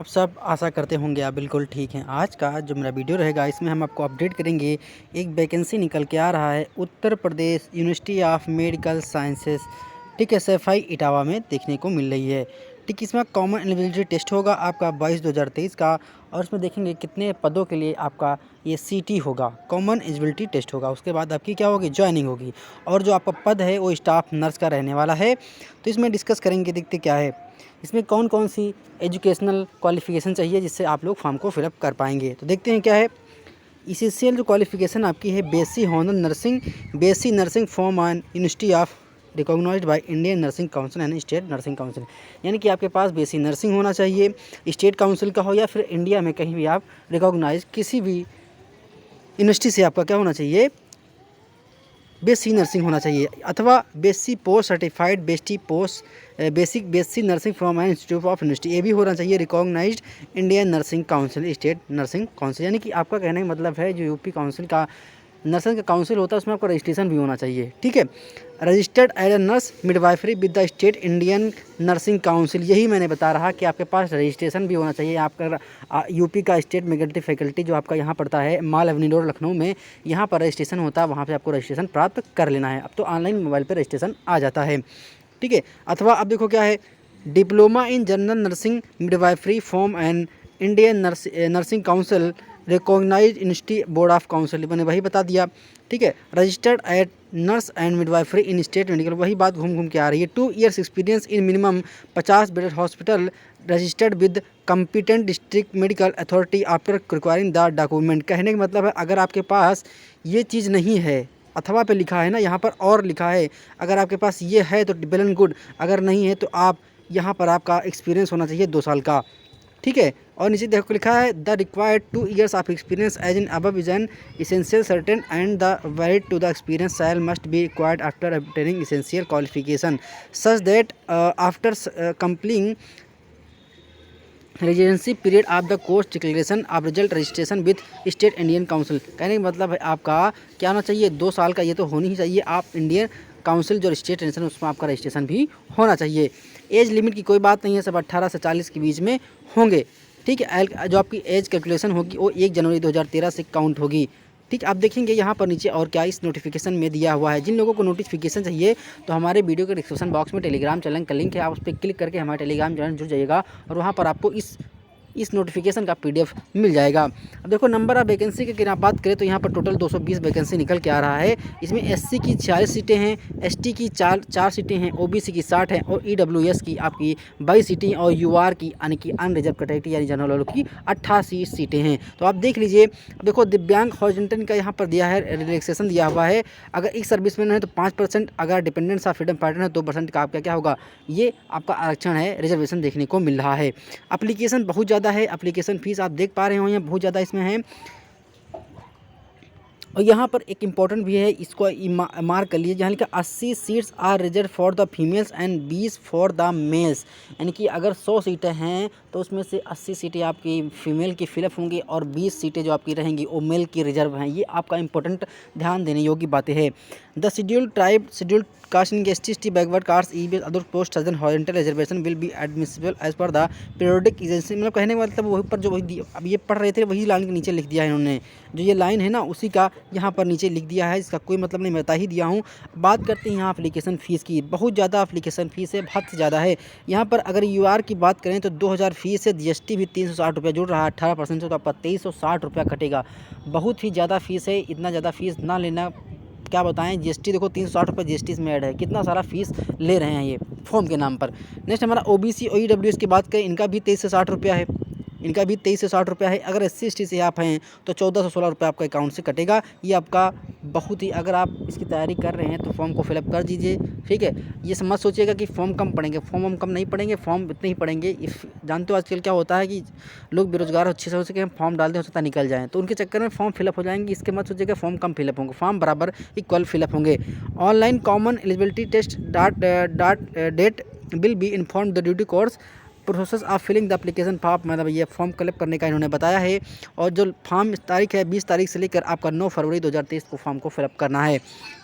आप सब आशा करते होंगे आप बिल्कुल ठीक हैं। आज का जो मेरा वीडियो रहेगा इसमें हम आपको अपडेट करेंगे। एक वैकेंसी निकल के आ रहा है Uttar Pradesh university of medical sciences, ठीक है, सफाई इटावा में देखने को मिल रही है। ठीक, इसमें कॉमन एलिजिबिलिटी टेस्ट होगा आपका 22/2023 का, और उसमें देखेंगे कितने पदों के लिए आपका ये सीटी होगा, कॉमन एलिजिबिलिटी टेस्ट होगा। उसके बाद आपकी क्या होगी, ज्वाइनिंग होगी। और जो आपका पद है वो स्टाफ नर्स का रहने वाला है। तो इसमें डिस्कस करेंगे, देखते क्या है इसमें कौन कौन सी एजुकेशनल क्वालिफ़िकेशन चाहिए जिससे आप लोग फॉर्म को फिलअप कर पाएंगे। तो देखते हैं क्या है। इसेंशियल जो क्वालिफ़िकेशन आपकी है, BSc honours nursing, BSc nursing from on university of recognized by Indian nursing council and state nursing council. यानी कि आपके पास बेसी नर्सिंग होना चाहिए, स्टेट काउंसिल का हो या फिर इंडिया में कहीं भी आप रिकॉग्नाइज किसी भी यूनिवर्सिटी से आपका क्या होना चाहिए, बेसी नर्सिंग होना चाहिए, अथवा BSc post certified BSc nursing from an institute of university, ये भी होना चाहिए recognized Indian nursing council state nursing council. यानी कि आपका कहने का मतलब है जो यूपी काउंसिल का नर्सिंग का काउंसिल होता है उसमें आपका रजिस्ट्रेशन भी होना चाहिए। ठीक है, registered as a nurse midwifery with the state Indian nursing council, यही मैंने बता रहा कि आपके पास रजिस्ट्रेशन भी होना चाहिए। आपका यूपी का स्टेट मेडिकल फैकल्टी जो आपका यहाँ पड़ता है माल एवेन्यू रोड लखनऊ में, यहाँ पर रजिस्ट्रेशन होता है, वहाँ पे आपको रजिस्ट्रेशन प्राप्त कर लेना है। अब तो ऑनलाइन मोबाइल पर रजिस्ट्रेशन आ जाता है। ठीक है, अथवा अब देखो क्या है, diploma in general nursing midwifery form and Indian nursing council recognize institute board of council, मैंने वही बता दिया। ठीक है, registered at nurse and midwifery in state medical, वही बात घूम घूम के आ रही है। 2 years experience in minimum 50 bedded hospital registered with competent district medical authority after requiring the document. कहने का मतलब है अगर आपके पास ये चीज़ नहीं है, अथवा पे लिखा है ना, यहाँ पर और लिखा है, अगर आपके पास ये है तो वेल एंड गुड, अगर नहीं है तो आप यहाँ पर आपका एक्सपीरियंस होना चाहिए 2 साल का। ठीक है, और नीचे देखो लिखा है the required 2 years of experience as in above is an essential certain and the valid to the experience shall must be required after obtaining essential qualification such that after completing residency period of the course declaration of result registration with state Indian council. कहने का मतलब है आपका क्या होना चाहिए, 2 साल का ये तो होनी ही चाहिए। आप इंडियन काउंसिल जो स्टेट रजिस्ट्रेशन उसमें आपका रजिस्ट्रेशन भी होना चाहिए। एज लिमिट की कोई बात नहीं है, सब 18 से 40 के बीच में होंगे। ठीक है, जो आपकी एज कैलकुलेशन होगी वो 1 जनवरी 2013 से काउंट होगी। ठीक, आप देखेंगे यहाँ पर नीचे और क्या इस नोटिफिकेशन में दिया हुआ है। जिन लोगों को नोटिफिकेशन चाहिए तो हमारे वीडियो के डिस्क्रिप्शन बॉक्स में टेलीग्राम चैनल का लिंक है, आप उस पर क्लिक करके हमारे टेलीग्राम चैनल जुड़ जाइएगा और वहाँ पर आपको इस नोटिफिकेशन का पीडीएफ मिल जाएगा। अब देखो नंबर ऑफ वैकेंसी की अगर आप बात करें तो यहाँ पर टोटल 220 वैकेंसी निकल के आ रहा है। इसमें एससी की 40 सीटें हैं, एसटी की 4 सीटें हैं, ओबीसी की 60 हैं और ईडब्ल्यूएस की आपकी 22 सीटें और यूआर की यानी कि अनरिजर्व कैटेगरी यानी जनरल वालों की 88 सीटें हैं। तो आप देख लीजिए। अब देखो दिव्यांग हॉरिजॉन्टल का यहाँ पर दिया है, रिलैक्सेशन दिया हुआ है। अगर एक सर्विसमैन है तो 5%, अगर डिपेंडेंट्स ऑफ फ्रीडम फाइटर है 2% का आपका क्या होगा, ये आपका आरक्षण है, रिजर्वेशन देखने को मिल रहा है। एप्लीकेशन बहुत ज़्यादा है, एप्लीकेशन फीस आप देख पा रहे हो यहाँ बहुत ज़्यादा इसमें है। और यहाँ पर एक इम्पॉर्टेंट भी है, इसको मार्क कर लीजिए, जहाँ लिखा 80 seats are reserve for the females and 20 for the males. यानी कि अगर 100 सीटें हैं तो उसमें से 80 सीटें आपकी फीमेल की फिलअप होंगी और 20 सीटें जो आपकी रहेंगी वो मेल की रिजर्व हैं। ये आपका इंपॉर्टेंट ध्यान देने योग्य बातें हैं। The scheduled tribe, scheduled caste in ST backward caste EBS other post surgeon horizontal reservation will be admissible as per the periodic agency. मतलब कहने का मतलब वही पर जो वही अब ये पढ़ रहे थे वही लाइन के नीचे लिख दिया है इन्होंने, जो ये लाइन है ना उसी का यहाँ पर नीचे लिख दिया है, इसका कोई मतलब नहीं, मैं बता ही दिया हूँ। बात करते हैं यहाँ एप्लीकेशन फ़ीस की। बहुत ज़्यादा एप्लीकेशन फ़ीस है, बहुत से ज़्यादा है। यहाँ पर अगर यूआर की बात करें तो 2000 फीस है, जीएसटी भी 360 रुपये जुड़ रहा है, 18% से तो आपका 2360 रुपया कटेगा। बहुत ही ज़्यादा फीस है, इतना ज़्यादा फीस ना लेना, क्या बताएं। जीएसटी देखो 360 रुपये जीएसटी इसमें ऐड है, कितना सारा फीस ले रहे हैं ये फॉर्म के नाम पर। नेक्स्ट हमारा ओबीसी और ईडब्ल्यूएस की बात करें, इनका भी 23 से 60 रुपया है, इनका भी 23 से 60 रुपया है। अगर एससी एसटी से आप हैं तो 14 से 16 रुपये आपका अकाउंट से कटेगा। ये आपका बहुत ही, अगर आप इसकी तैयारी कर रहे हैं तो फॉर्म को फिलअप कर दीजिए। ठीक है, ये मत सोचिएगा कि फॉर्म कम पड़ेंगे, फॉर्म कम नहीं पड़ेंगे, फॉर्म इतने ही पड़ेंगे। इफ़ जानते हो आजकल क्या होता है कि लोग बेरोजगार अच्छे से हो सके, हम फॉर्म डाल दें हो सकता है निकल जाएँ, तो उनके चक्कर में फॉर्म फिलअप हो जाएंगे। इसके मत सोचिएगा फॉर्म कम फिलअप होंगे, फॉर्म बराबर इक्वल फिलअप होंगे। Online common eligibility test date will be inform the duty course process of filling the application form. मतलब ये फॉर्म कलेक्ट करने का इन्होंने बताया है। और जो फॉर्म तारीख है 20 तारीख से लेकर आपका 9 फरवरी 2023 को फॉर्म को फिलअप करना है।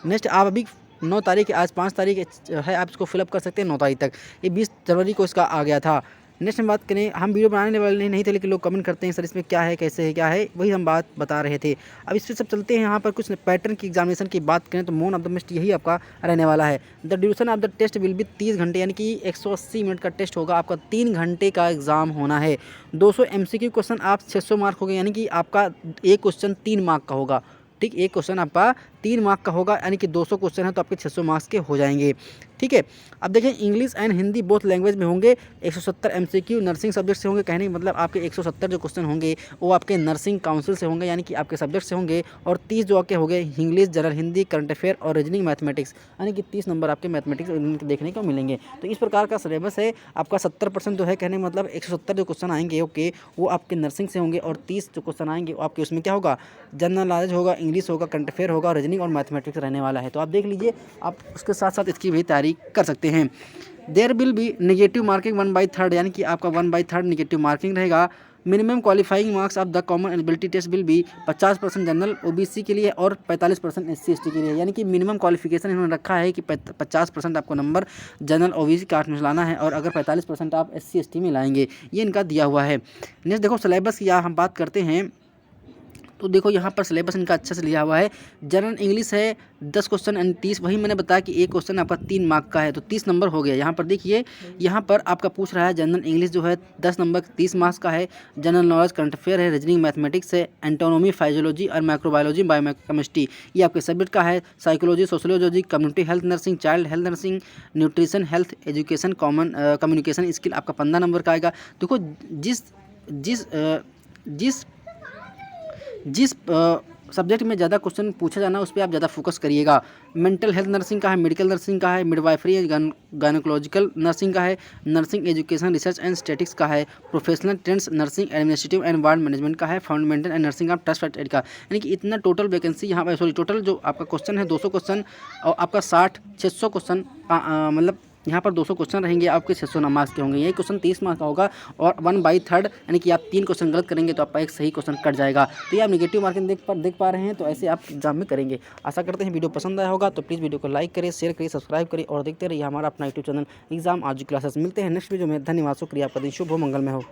नेक्स्ट आप अभी 9 तारीख, आज 5 तारीख है, आप इसको फिलअप कर सकते हैं 9 तारीख तक। ये 20 जनवरी को इसका आ गया था। नेक्स्ट हम बात करें, हम वीडियो बनाने वाले नहीं थे लेकिन लोग कमेंट करते हैं सर इसमें क्या है, कैसे है, क्या है, वही हम बात बता रहे थे। अब इस पर सब चलते हैं। यहाँ पर कुछ पैटर्न की एग्जामिनेशन की बात करें तो मोन ऑफ द बेस्ट यही आपका रहने वाला है। The duration of the test will be 30 घंटे, यानी कि 180 मिनट का टेस्ट होगा। आपका 3 घंटे का एग्जाम होना है। 200 MCQ क्वेश्चन आप 600 मार्क हो गए, यानी कि आपका एक क्वेश्चन 3 मार्क का होगा। ठीक, एक क्वेश्चन आपका 3 मार्क का होगा, यानी कि 200 क्वेश्चन है तो आपके 600 मार्क्स के हो जाएंगे। ठीक है, अब देखें English and Hindi both language में होंगे। 170 MCQ नर्सिंग सब्जेक्ट से होंगे। कहने का मतलब आपके 170 जो क्वेश्चन होंगे वो आपके नर्सिंग काउंसिल से होंगे, यानी कि आपके सब्जेक्ट से होंगे। और 30 जो आपके हो गए English, general Hindi, current affair और रीजनिंग मैथमेटिक्स, यानी कि 30 नंबर आपके मैथमेटिक्स देखने को मिलेंगे। तो इस प्रकार का सिलेबस है आपका। 70% जो है, कहने का मतलब 170 जो क्वेश्चन आएंगे ओके वो आपके नर्सिंग से होंगे, और 30 जो क्वेश्चन आएंगे वो आपके उसमें क्या होगा, जनरल नॉलेज होगा, इंग्लिश होगा, करंट अफेयर होगा, रीजनिंग और मैथमेटिक्स रहने वाला है। तो आप देख लीजिए, आप उसके साथ साथ इसकी भी तैयारी कर सकते हैं। There will be negative marking 1/3, यानी कि आपका 1/3 नेगेटिव मार्किंग रहेगा। Minimum qualifying marks of the common eligibility test will be 50% general OBC के लिए और 45% SC/ST के लिए, यानी कि मिनिमम क्वालिफिकेशन इन्होंने रखा है कि 50% आपको नंबर जनरल OBC कास्ट में लाना है, और अगर 45% आप SC/ST में लाएंगे, ये इनका दिया हुआ है। नेक्स्ट देखो सिलेबस की हम बात करते हैं तो देखो यहाँ पर सिलेबस इनका अच्छे से लिया हुआ है। जनरल इंग्लिश है 10 क्वेश्चन एंड 30, वही मैंने बताया कि एक क्वेश्चन आपका 3 मार्क का है तो 30 नंबर हो गया। यहाँ पर देखिए, यहाँ पर आपका पूछ रहा है जनरल इंग्लिश जो है 10 नंबर 30 मार्क्स का है। जनरल नॉलेज, करंट अफेयर है, रीजनिंग, मैथमेटिक्स है, एंटोनॉमी, फाइजियोलॉजी और माइक्रोबायोलॉजी, बायोकेमिस्ट्री ये आपके सब्जेक्ट का है। Psychology, sociology, community health nursing, child health nursing, nutrition, health education, common communication skill आपका 15 नंबर का आएगा। देखो जिस जिस जिस जिस सब्जेक्ट में ज़्यादा क्वेश्चन पूछा जाना उस पर आप ज़्यादा फोकस करिएगा। मेंटल हेल्थ नर्सिंग का है, मेडिकल नर्सिंग का है, मिडवाइफरी एंड गायनोकोलॉजिकल नर्सिंग का है, nursing education research and statistics का है, professional trends nursing administrative and ward management का है, fundamental and nursing of trust aid का, यानी कि इतना टोटल वैकेंसी यहाँ पर टोटल जो आपका क्वेश्चन है 200 क्वेश्चन और आपका 600 क्वेश्चन मतलब यहाँ पर 200 क्वेश्चन रहेंगे आपके 600 मार्क्स के होंगे। यही क्वेश्चन 30 मार्क्स का होगा और 1/3 यानी कि आप 3 क्वेश्चन गलत करेंगे तो आपका एक सही क्वेश्चन कट जाएगा। तो ये आप नेगेटिव मार्किंग देख पा रहे हैं, तो ऐसे आप एग्जाम में करेंगे। आशा करते हैं वीडियो पसंद आया होगा, तो प्लीज़ वीडियो को लाइक करें, शेयर करिए, सब्सक्राइब करिए और देखते रहिए हमारा अपना यूट्यूब चैनल एग्जाम आज क्लासेस। मिलते हैं नेक्स्ट वीडियो में। धन्यवाद, शुक्रिया, आपका दिन शुभ हो, मंगल में हो।